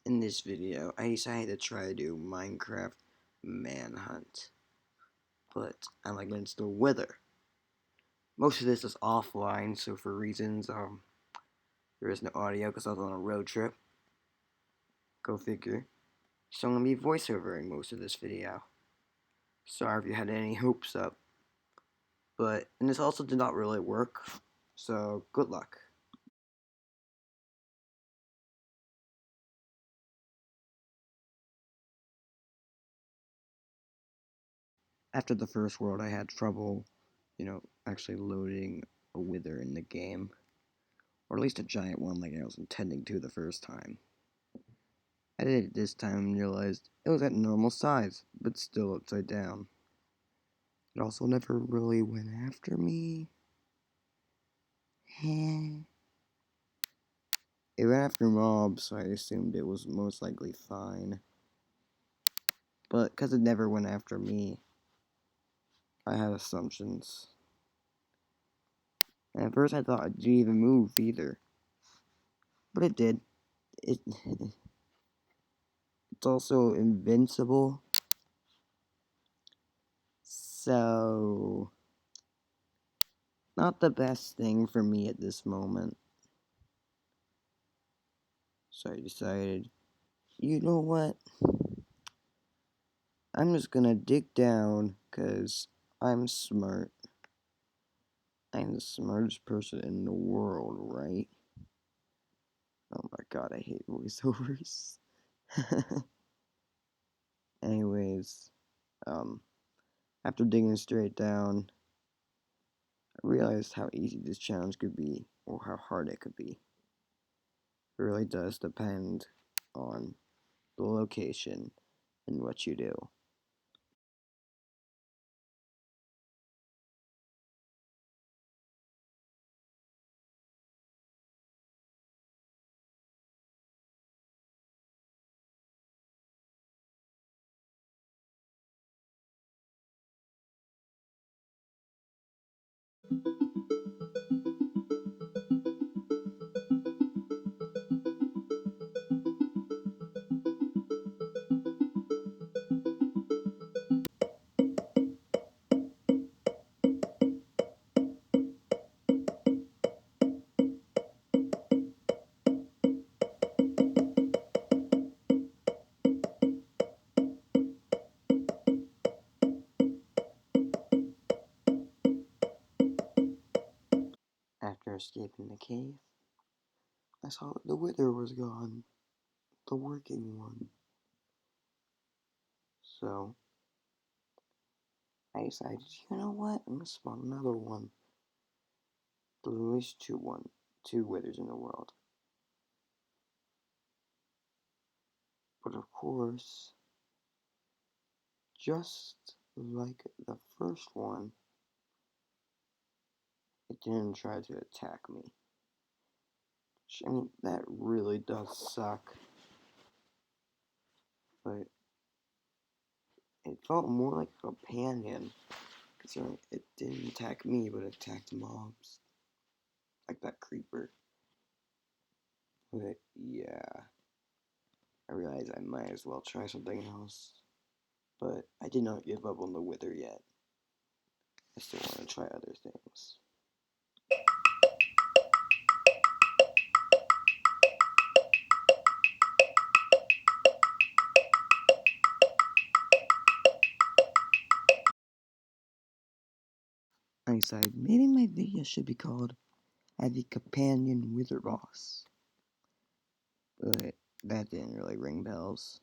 In this video, I decided to try to do Minecraft Manhunt, but I'm against the weather. Most of this is offline, so for reasons, there is no audio because I was on a road trip. Go figure. So I'm going to be voiceovering most of this video. Sorry if you had any hopes up. And this also did not really work, so good luck. After the first world, I had trouble, actually loading a wither in the game. Or at least a giant one like I was intending to the first time. I did it this time and realized it was at normal size, but still upside down. It also never really went after me. It went after mobs, so I assumed it was most likely fine. But because it never went after me, I had assumptions. And at first I thought it didn't even move either. But it did. It's also invincible. So, not the best thing for me at this moment. So I decided, you know what? I'm just gonna dig down, because I'm smart. I'm the smartest person in the world, right? Oh my god, I hate voiceovers. Anyways, after digging straight down, I realized how easy this challenge could be, or how hard it could be. It really does depend on the location and what you do. After escaping the cave, I saw that the wither was gone. The working one. So, I decided, you know what? I'm gonna spawn another one. There's at least two withers in the world. But of course, just like the first one, it didn't try to attack me. I mean, that really does suck. But it felt more like a companion, considering it didn't attack me, but attacked mobs. Like that creeper. But yeah, I realized I might as well try something else. But I did not give up on the wither yet. I still want to try other things. I decided maybe my video should be called "Have a Companion Wither Boss." But that didn't really ring bells.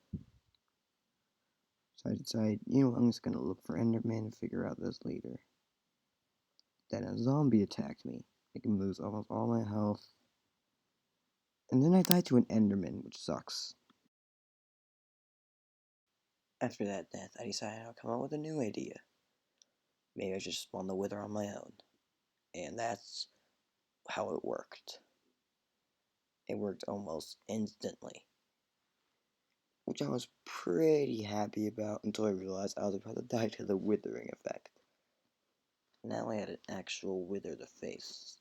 So I decided, I'm just gonna look for Enderman and figure out this later. Then a zombie attacked me, making me lose almost all my health. And then I died to an Enderman, which sucks. After that death, I decided I'll come up with a new idea. Maybe I should spawn the wither on my own. And that's how it worked. It worked almost instantly, which I was pretty happy about until I realized I was about to die to the withering effect. Now I had an actual wither to face.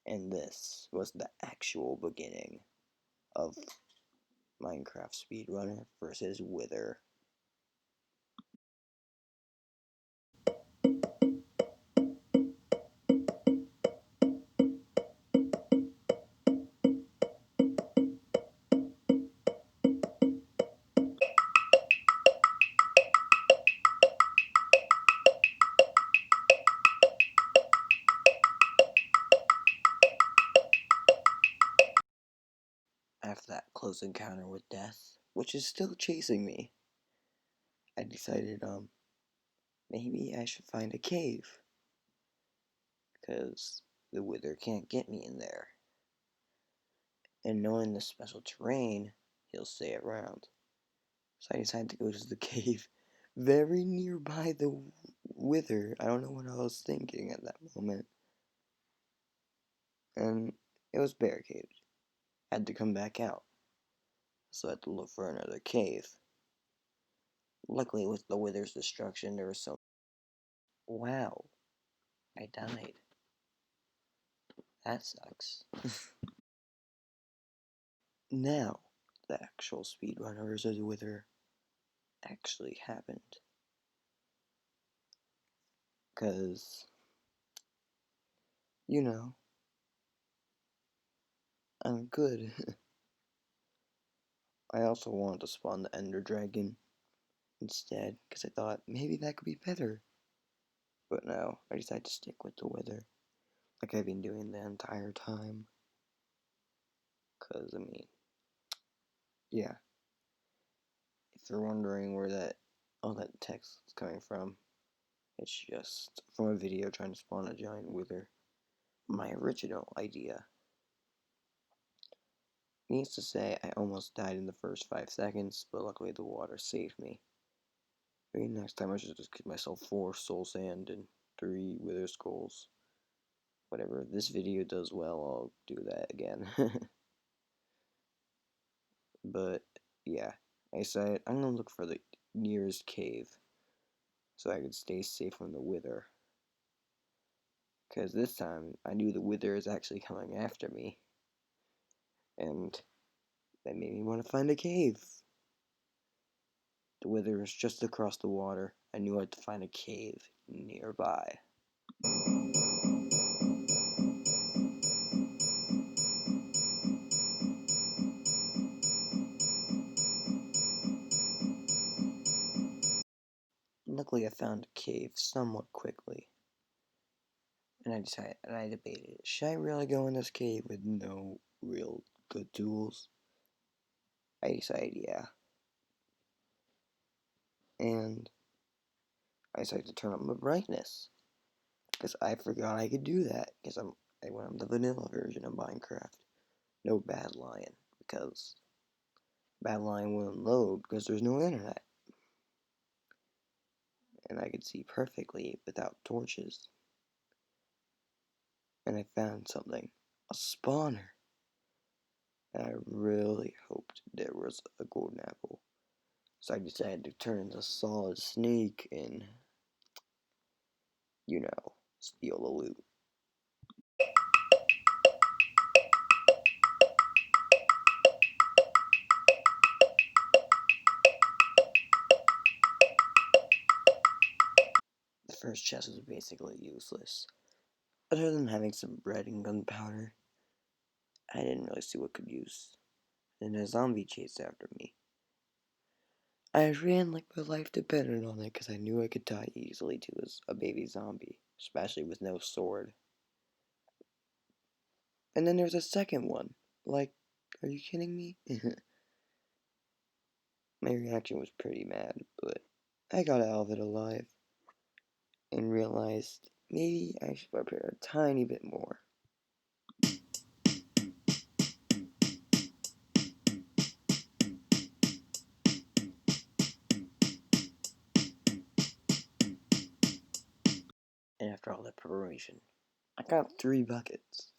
And this was the actual beginning of Minecraft Speedrunner versus Wither. After that close encounter with death, which is still chasing me, I decided, maybe I should find a cave. Because the Wither can't get me in there. And knowing the special terrain, he'll stay around. So I decided to go to the cave very nearby the Wither. I don't know what I was thinking at that moment. And it was barricaded. I had to come back out. So I had to look for another cave. Luckily, with the Wither's destruction, there was some. Wow, I died. That sucks. Now, the actual speedrunner versus Wither actually happened. Because, you know, I'm good. I also wanted to spawn the Ender Dragon instead, because I thought maybe that could be better. But no, I decided to stick with the Wither, like I've been doing the entire time. Because, I mean, yeah. If you're wondering where all that text is coming from, it's just from a video trying to spawn a giant Wither. My original idea. Needs to say, I almost died in the first 5 seconds, but luckily the water saved me. Maybe next time I should just give myself 4 soul sand and 3 wither skulls. Whatever, if this video does well, I'll do that again. But, yeah. I decided I'm gonna look for the nearest cave so I could stay safe from the wither. Because this time, I knew the wither is actually coming after me. And that made me want to find a cave. The wither is just across the water. I knew I had to find a cave nearby. Luckily, I found a cave somewhat quickly. And I debated, should I really go in this cave with no real good tools? I decided, yeah. And I decided to turn up my brightness. Because I forgot I could do that. Because I went on the vanilla version of Minecraft. No Bad Lion. Because Bad Lion wouldn't load because there's no internet. And I could see perfectly without torches. And I found something. A spawner. And I really hoped there was a golden apple. So I decided to turn into Solid Snake and, you know, steal the loot. The first chest was basically useless. Other than having some bread and gunpowder, I didn't really see what could use. Then a zombie chased after me. I ran like my life depended on it because I knew I could die easily to a baby zombie, especially with no sword. And then there's a second one. Like, are you kidding me? My reaction was pretty mad, but I got out of it alive and realized maybe I should prepare a tiny bit more. And after all that preparation, I got 3 buckets.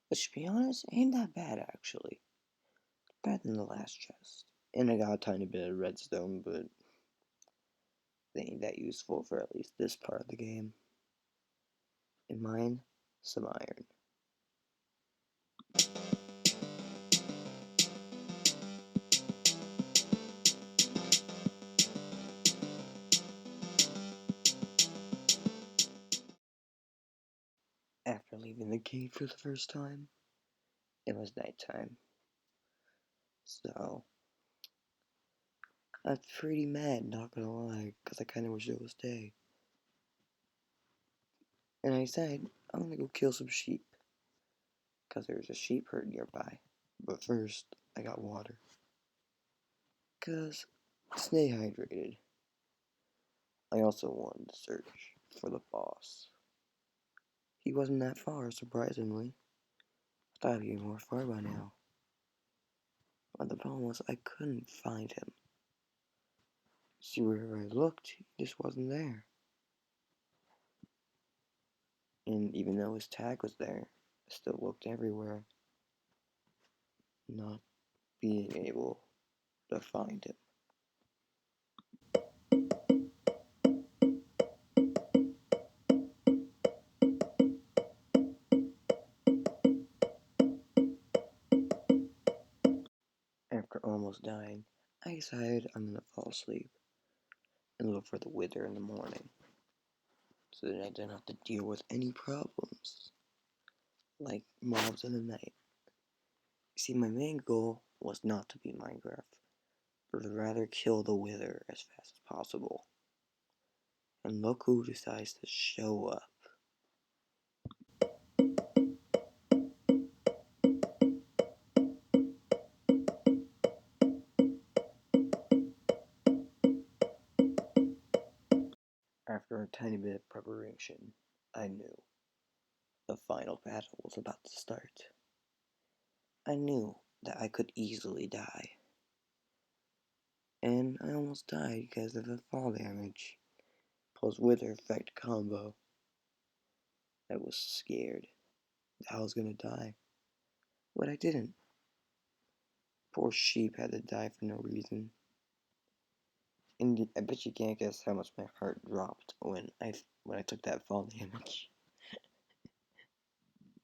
Which, to be honest, ain't that bad actually. Better than the last chest. And I got a tiny bit of redstone, but they ain't that useful for at least this part of the game. And mine, some iron. cave for the first time, it was nighttime. So, I was pretty mad, not gonna lie, because I kinda wish it was day. And I decided, I'm gonna go kill some sheep, because there's a sheep herd nearby. But first, I got water. Because, stay hydrated. I also wanted to search for the boss. He wasn't that far, surprisingly. I thought he'd be more far by now. But the problem was I couldn't find him. See, wherever I looked, he just wasn't there. And even though his tag was there, I still looked everywhere, not being able to find him. After almost dying, I decided I'm gonna fall asleep and look for the wither in the morning, so that I don't have to deal with any problems, like mobs in the night. See, my main goal was not to beat Minecraft, but rather kill the wither as fast as possible. And look who decides to show up. After a tiny bit of preparation, I knew the final battle was about to start. I knew that I could easily die. And I almost died because of the fall damage plus wither effect combo. I was scared that I was gonna die, but I didn't. Poor sheep had to die for no reason. And I bet you can't guess how much my heart dropped when I took that fall damage.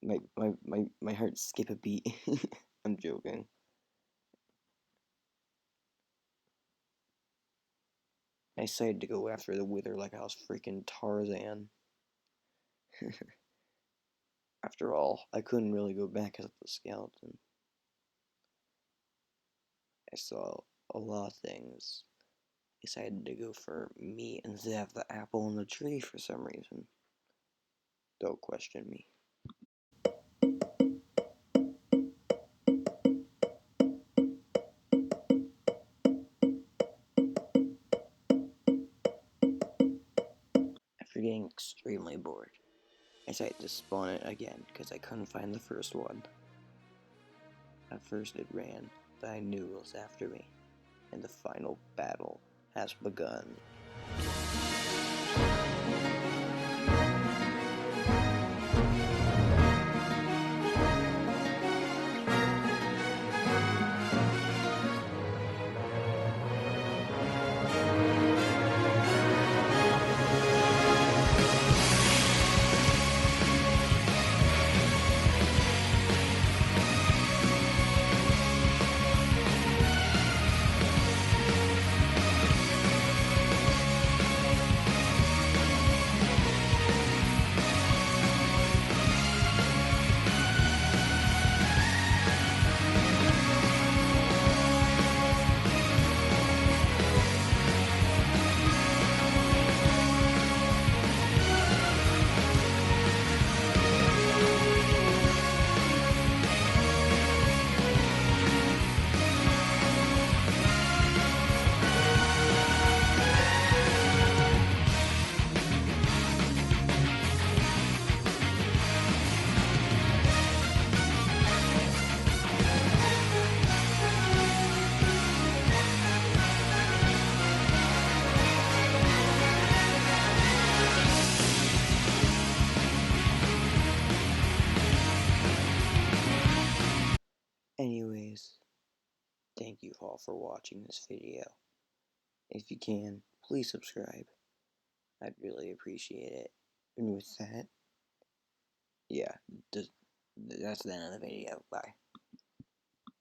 My heart skipped a beat. I'm joking. I decided to go after the wither like I was freaking Tarzan. After all, I couldn't really go back because of the skeleton. I saw a lot of things. Decided to go for meat instead of the apple in the tree for some reason. Don't question me. After getting extremely bored, I decided to spawn it again because I couldn't find the first one. At first it ran, but I knew it was after me, and the final battle has begun. Anyways, thank you all for watching this video. If you can, please subscribe. I'd really appreciate it. And with that, yeah, that's the end of the video. Bye.